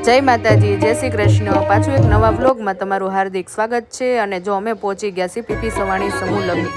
જય માતાજી, જય શ્રી કૃષ્ણ। પાછું એક નવા વ્લોગમાં તમારું હાર્દિક સ્વાગત છે। અને જો અમે પહોંચી ગયા છીએ પીપી સવાણી સમૂહ લગ્ન।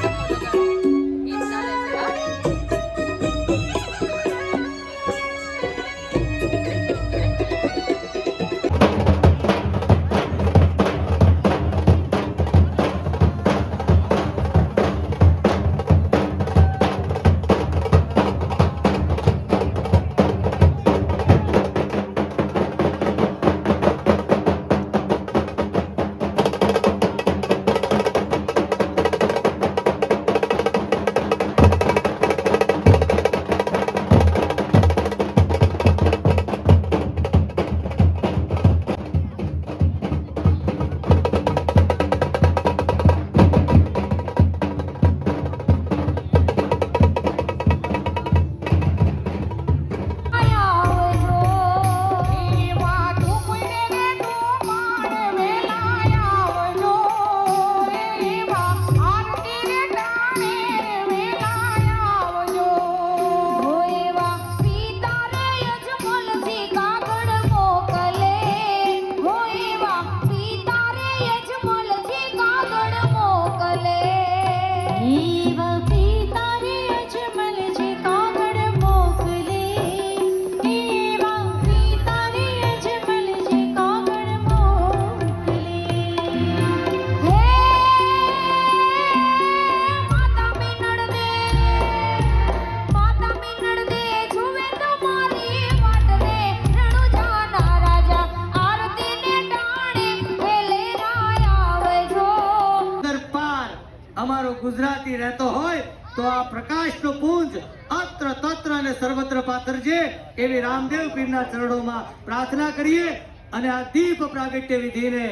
અમારો ગુજરાતી રહેતો હોય તો આ પ્રકાશનો પુંજ અત્ર તત્ર અને સર્વત્ર પાથરજે એવી રામદેવ પીરના ચરણોમાં પ્રાર્થના કરીએ અને આ દીપ પ્રાગટ્ય વિધિને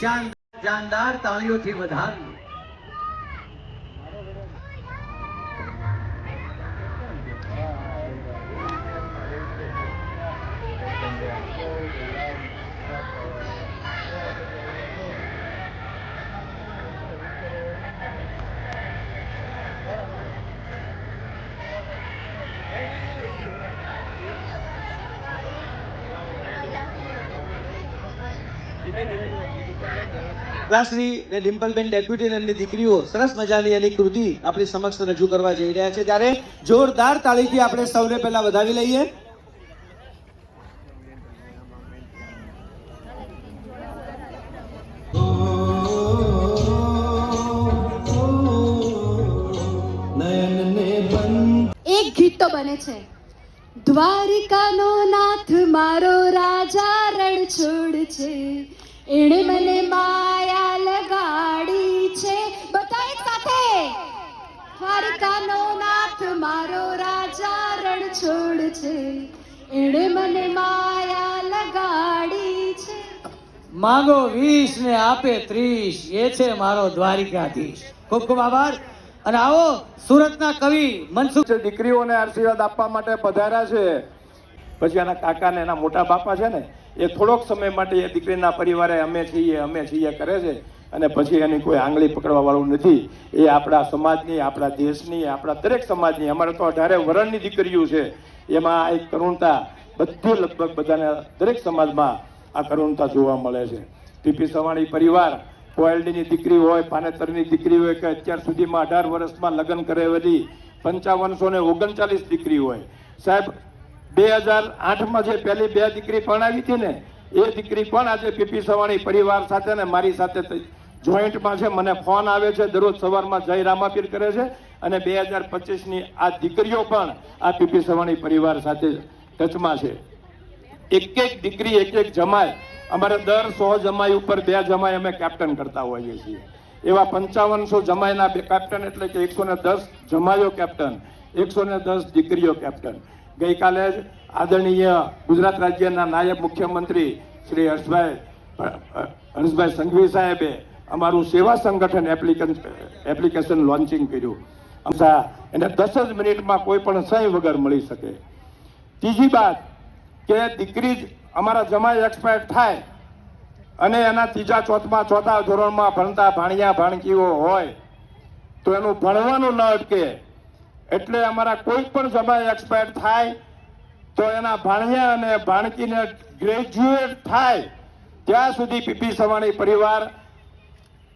શાનદાર તાળીઓથી વધાવીએ। ક્લાસની ને ડિમ્પલબેન ડેપ્યુટી અને દીકરીઓ સરસ મજાની એની કૃતિ આપણી સમક્ષ રજૂ કરવા જઈ રહ્યા છે, ત્યારે જોરદાર તાળીથી આપણે સૌને પહેલા વધાવી લઈએ। એક ગીત તો બને છે, દ્વારિકાનો નાથ મારો રાજા રણછોડ છે, એણે મને માયા લગાડી છે। બધા એક સાથે, દ્વારિકાનો નાથ મારો રાજા રણછોડ છે, એણે મને માયા લગાડી છે। માંગો 20 ને આપે 30, એ છે મારો દ્વારિકાધીશ। ખૂબ ખૂબ આભાર। અને આવો સુરતના કવિ મનસુખ દીકરીઓને આશીર્વાદ આપવા માટે પધાર્યા છે। પછી એના કાકા ને એના મોટા બાપા છે ને, એ થોડોક સમય માટે એ દીકરીના પરિવારે અમે છીએ કરે છે, અને પછી એની કોઈ આંગળી પકડવા વાળું નથી। એ આપણા સમાજની, આપણા દેશની, આપણા દરેક સમાજની, અમારે તો 18 વરણની દીકરીઓ છે, એમાં એક કરુણતા બધી લગભગ બધાને દરેક સમાજમાં આ કરુણતા જોવા મળે છે। પીપી સવાણી પરિવાર પોયલડીની દીકરી હોય, પાનેતરની દીકરી હોય, કે અત્યાર સુધીમાં 18 વર્ષમાં લગ્ન કરેલી 5539 દીકરી હોય। સાહેબ 2008માં જે પહેલી 2 દીકરી પરણાવી હતી ને, એ દીકરી પણ આજે પીપી સવાણી પરિવાર સાથે ને મારી સાથે જોઈન્ટમાં છે। મને ફોન આવે છે દરરોજ સવારમાં, જય રામાપીર કરે છે, અને 2025ની આ દીકરીઓ પણ આ પીપી સવાણી પરિવાર સાથે ટચમાં છે। એક એક દીકરી, એક એક જમાઈ, અમારે દર 100 જમાઈ ઉપર 2 જમાઈ અમે કેપ્ટન કરતા હોઈએ છીએ। એવા 5500 જમાઈના 2 કેપ્ટન એટલે કે 110 જમાઈઓ કેપ્ટન, 110 દીકરીઓ કેપ્ટન। ગઈકાલે જ આદરણીય ગુજરાત રાજ્યના નાયબ મુખ્યમંત્રી શ્રી હર્ષભાઈ સંઘવી સાહેબે અમારું સેવા સંગઠન એપ્લિકેશન લોન્ચિંગ કર્યું। એને 10 જ મિનિટમાં કોઈ પણ સહી વગર મળી શકે। ત્રીજી વાત કે દીકરી અમારા જમાઈ એક્સપાયર થાય અને એના 3જા 4થા ધોરણમાં ભણતા ભાણિયા ભાણકીઓ હોય તો એનું ભણવાનું ન અટકે। એટલે અમારા કોઈ પણ જમાઈ એક્સપાયર થાય તો એના ભાણિયા અને ભાણકીને ગ્રેજ્યુએટ થાય ત્યાં સુધી પીપી સવાણી પરિવાર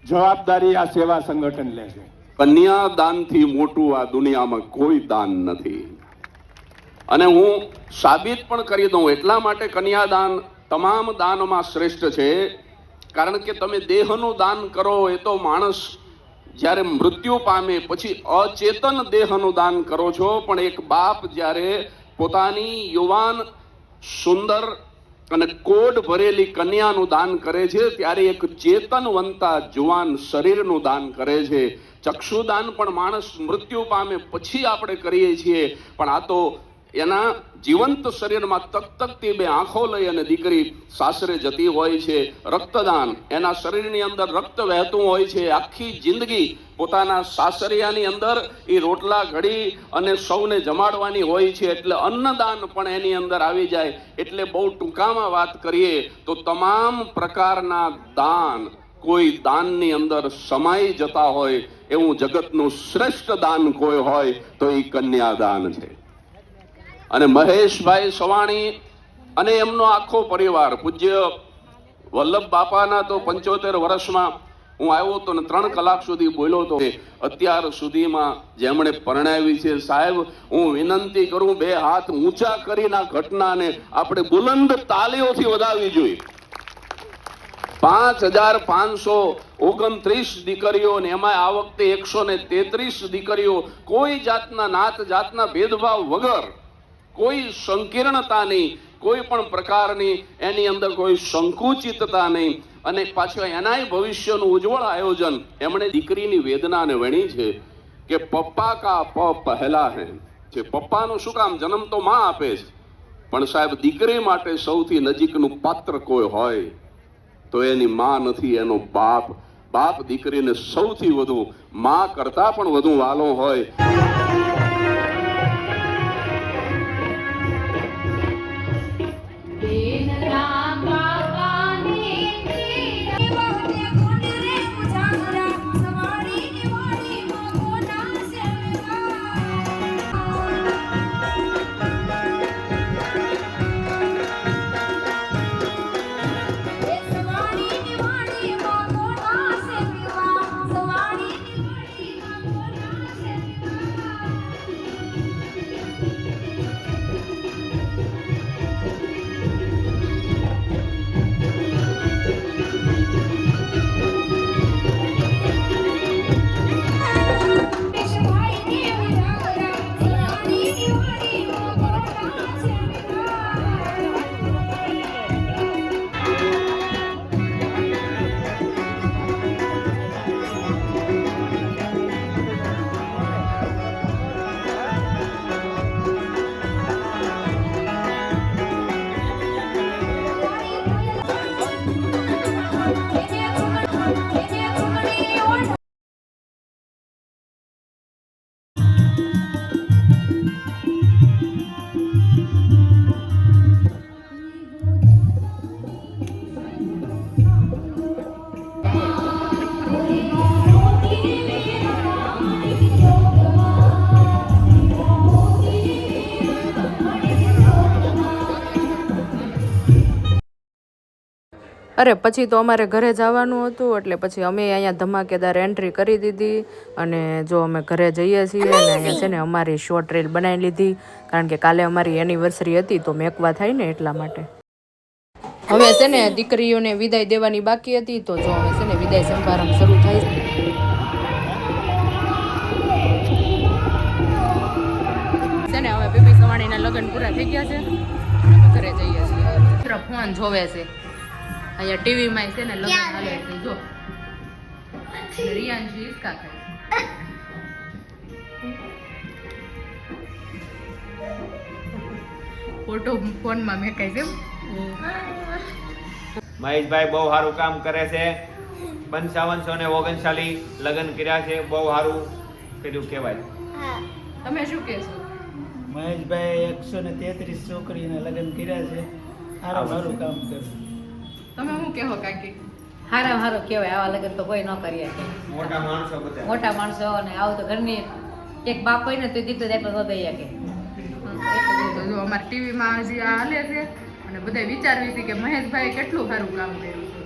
જવાબદારી આ સેવા સંગઠન લે છે. કન્યાદાનથી મોટું આ દુનિયામાં કોઈ દાન નથી. અને હું સાબિત પણ કરી દઉં, એટલા માટે કન્યાદાન તમામ દાનમાં શ્રેષ્ઠ છે, કારણ કે તમે દેહનું દાન કરો એ તો માણસ જ્યારે મૃત્યુ પામે પછી અચેતન દેહનું દાન કરો છો, પણ એક બાપ જ્યારે પોતાની યુવાન સુંદર અને કોડ ભરેલી કન્યાનું દાન કરે છે ત્યારે એક ચેતનવંતા જુવાન શરીરનું દાન કરે છે. ચક્ષુદાન પણ માણસ મૃત્યુ પામે પછી આપણે કરીએ છીએ, પણ આ તો એના જીવંત શરીરમાં તકતકતી બે આંખો લઈ અને દીકરી સાસરે જતી હોય છે. રક્તદાન, એના શરીરની અંદર રક્ત વહેતું હોય છે, આખી જિંદગી પોતાના સાસરિયાની અંદર એ રોટલા ઘડી અને સૌને જમાડવાની હોય છે, એટલે અન્નદાન પણ એની અંદર આવી જાય. એટલે બહુ ટૂંકામાં વાત કરીએ તો તમામ પ્રકારના દાન કોઈ દાનની અંદર સમાઈ જતા હોય એવું જગતનું શ્રેષ્ઠ દાન કોઈ હોય તો એ કન્યાદાન છે. અને મહેશભાઈ સવાણી અને એમનો આખો પરિવાર, પૂજ્ય વલ્લભ બાપાના તો 75 વર્ષમાં હું આવ્યો તો ને 3 કલાક સુધી બોલ્યો તો. અત્યાર સુધીમાં જેમણે પરણાવી છે, સાહેબ હું વિનંતી કરું, 2 હાથ ઊંચા કરીને આ ઘટનાને આપણે બુલંદ તાલીઓથી વધાવવી જોઈએ. 5529 દીકરીઓ ને એમાં આ વખતે 133 દીકરીઓ, કોઈ જાતના નાત જાતના ભેદભાવ વગર, કોઈ સંકીર્ણતા નહીં, કોઈ પણ પ્રકારની એની અંદર કોઈ સંકુચિતતા નહીં, અને પાછું એનાય ભવિષ્યનું ઉજ્જવળ આયોજન. એમણે દીકરીની વેદનાને વણી છે કે પપ્પા કા પ પહેલા હે. જે પપ્પાનું શું કામ, જન્મ તો માં આપે છે, પણ સાહેબ દીકરી માટે સૌથી નજીકનું પાત્ર કોઈ હોય તો એની માં નથી, એનો બાપ. બાપ દીકરીને સૌથી વધુ, માં કરતા પણ વધુ વાલો હોય. અરે પછી તો અમારે ઘરે જવાનું હતું, એટલે પછી અમે અહીંયા ધમાકેદાર એન્ટ્રી કરી દીધી. અને જો અમે ઘરે જઈએ છીએ અને અહીંયા છે ને અમારી શોર્ટ રીલ બનાવી લીધી, કારણ કે કાલે અમારી એનિવર્સરી હતી તો મેકવા થાય ને એટલા માટે. હવે છે ને દીકરીઓને વિદાય દેવાની બાકી હતી, તો જો હવે છે ને વિદાય સમારંભ શરૂ થાય છે ને. હવે પીપી સવાણીના લગ્ન પૂરા થઈ ગયા છે, અમે ઘરે જઈએ છીએ. મિત્ર ફોન જોવે છે, અહીંયા ટીવી માં છે ને લગ્ન હાલે છે. જો રિયાંશુ હિસકા ખાય. ફોટો ફોન માં મેકાય છે. મહેશભાઈ બહુ સારું કામ કરે છે. 5539 લગ્ન કર્યા છે, બહુ સારું કર્યું કહેવાય. તમે શું કહેશો? મહેશભાઈ 133 છોકરીને લગ્ન કર્યા છે, સારું કામ કર્યું. તમે શું કહો કાકી? હારો કહેવાય, આવા લગ્ન તો કોઈ ન કરી શકે. મોટા માણસો બધા, મોટા માણસો અને આવું તો ઘરની એક બાપ હોય ને તો દીકરો જાય તો દઈ શકે. તો જો અમારા ટીવીમાં હજી આ હાલે છે અને બધા વિચારવી છે કે મહેશભાઈ કેટલું સારું કામ કર્યું છે.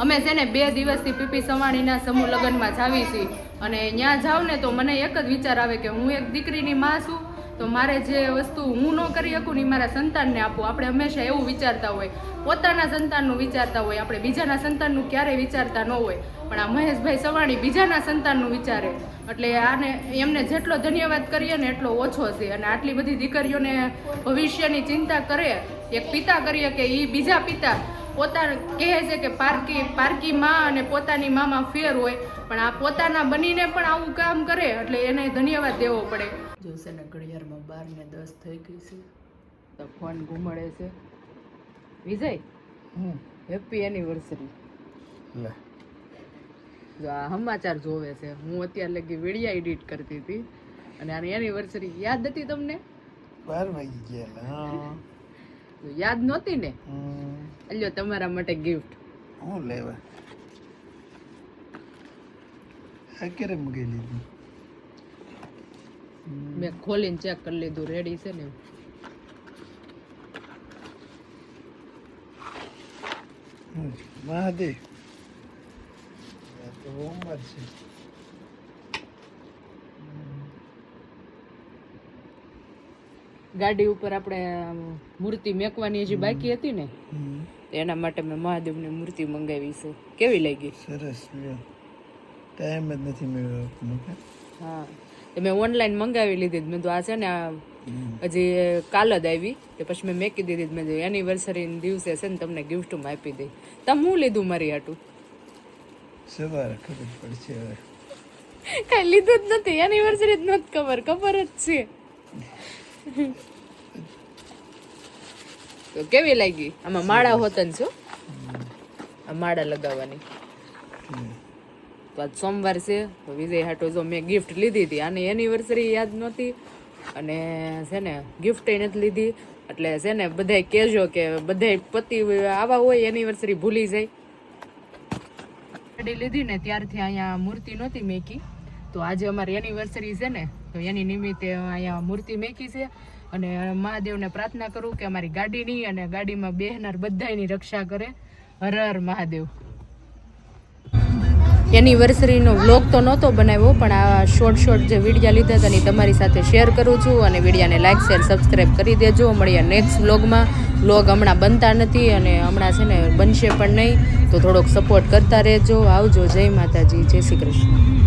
અમે છે ને 2 દિવસથી પીપી સવાણીના સમૂહ લગ્નમાં જાવી છીએ અને ત્યાં જાઉં ને તો મને એક જ વિચાર આવે કે હું એક દીકરીની માં છું તો મારે જે વસ્તુ હું ન કરી શકું ને મારા સંતાનને આપું. આપણે હંમેશા એવું વિચારતા હોય, પોતાના સંતાનનું વિચારતા હોય, આપણે બીજાના સંતાનનું ક્યારેય વિચારતા ન હોય. પણ આ મહેશભાઈ સવાણી બીજાના સંતાનનું વિચારે એટલે આને એમને જેટલો ધન્યવાદ કરીએ ને એટલો ઓછો છે. અને આટલી બધી દીકરીઓને ભવિષ્યની ચિંતા કરે એક પિતા કરીએ કે એ બીજા પિતા પોતા કહે છે કે પારકી માં અને પોતાની મામાં ફેર હોય, પણ આ પોતાના બનીને પણ આવું કામ કરે એટલે એને ધન્યવાદ દેવો પડે. જો છે ને ઘડિયાળમાં 12:10 થઈ ગઈ છે તો ફોન ઘુમાડે છે. વિજય હેપી એનિવર્સરી. જો આ સમાચાર જોવે છે. હું અત્યારે લગી વિડીયો એડિટ કરતી હતી અને આની એનિવર્સરી યાદ હતી તમને? 12 વાગી ગયા. યાદ નહોતી ને? અલ્યો તમારા માટે ગિફ્ટ. હું લેવા આ ક્યારે મૂકી લીધું? મેં ખોલીને ચેક કરી લીધું, રેડી છે ને. મહાદેવ તો હોમવર્ક છે. ગાડી ઉપર આપણે મૂર્તિ મેકવાની હજી બાકી હતી ને એના માટે મેં મહાદેવની મૂર્તિ મંગાવી છે. કેવી લાગી? સરસ. ટાઈમ જ નથી મળ્યો. હા તો મેં ઓનલાઈન મંગાવી લીધી. મેં તો આ છે ને હજી કાલ જ આવી તો પછી મેં મેકી દીધી. મેં એનિવર્સરી દિવસે છે ને તમને ગિફ્ટમાં આપી દઈ. તમે શું લીધું મારી હાટું? સવારે ખબર પડશે. હવે કઈ લીધું જ નથી. એનિવર્સરી જ નથી ખબર જ છે. તો કેવી લાગી? આમાં માળા હોતન છો, આ માળા લગાવવાની. તો આજ સોમવાર છે તો વિજય હાટો જો મેં ગિફ્ટ લીધી હતી. આની એનિવર્સરી યાદ નહોતી અને છે ને ગિફ્ટ નથી લીધી. એટલે છે ને બધાય કહેજો કે બધાય પતિ આવા હોય એનિવર્સરી ભૂલી જાય. ગાડી લીધી ને ત્યારથી અહીંયા મૂર્તિ નહોતી મેકી તો આજે અમારી એનિવર્સરી છે ને તો એની નિમિત્તે અહીંયા મૂર્તિ મેકી છે. અને મહાદેવને પ્રાર્થના કરું કે અમારી ગાડીની અને ગાડીમાં બેહનાર બધાયની રક્ષા કરે. હર હર મહાદેવ. એનિવર્સરીનો વ્લોગ તો નહોતો બનાવ્યો પણ આ શોર્ટ જે વિડીયા લીધા હતા ને તમારી સાથે શેર કરું છું. અને વિડીયાને લાઇક શેર સબસ્ક્રાઈબ કરી દેજો. મળીએ નેક્સ્ટ વ્લોગમાં. વ્લોગ હમણાં બનતા નથી અને હમણાં છે ને બનશે પણ નહીં તો થોડોક સપોર્ટ કરતા રહેજો. આવજો. જય માતાજી. જય શ્રી કૃષ્ણ.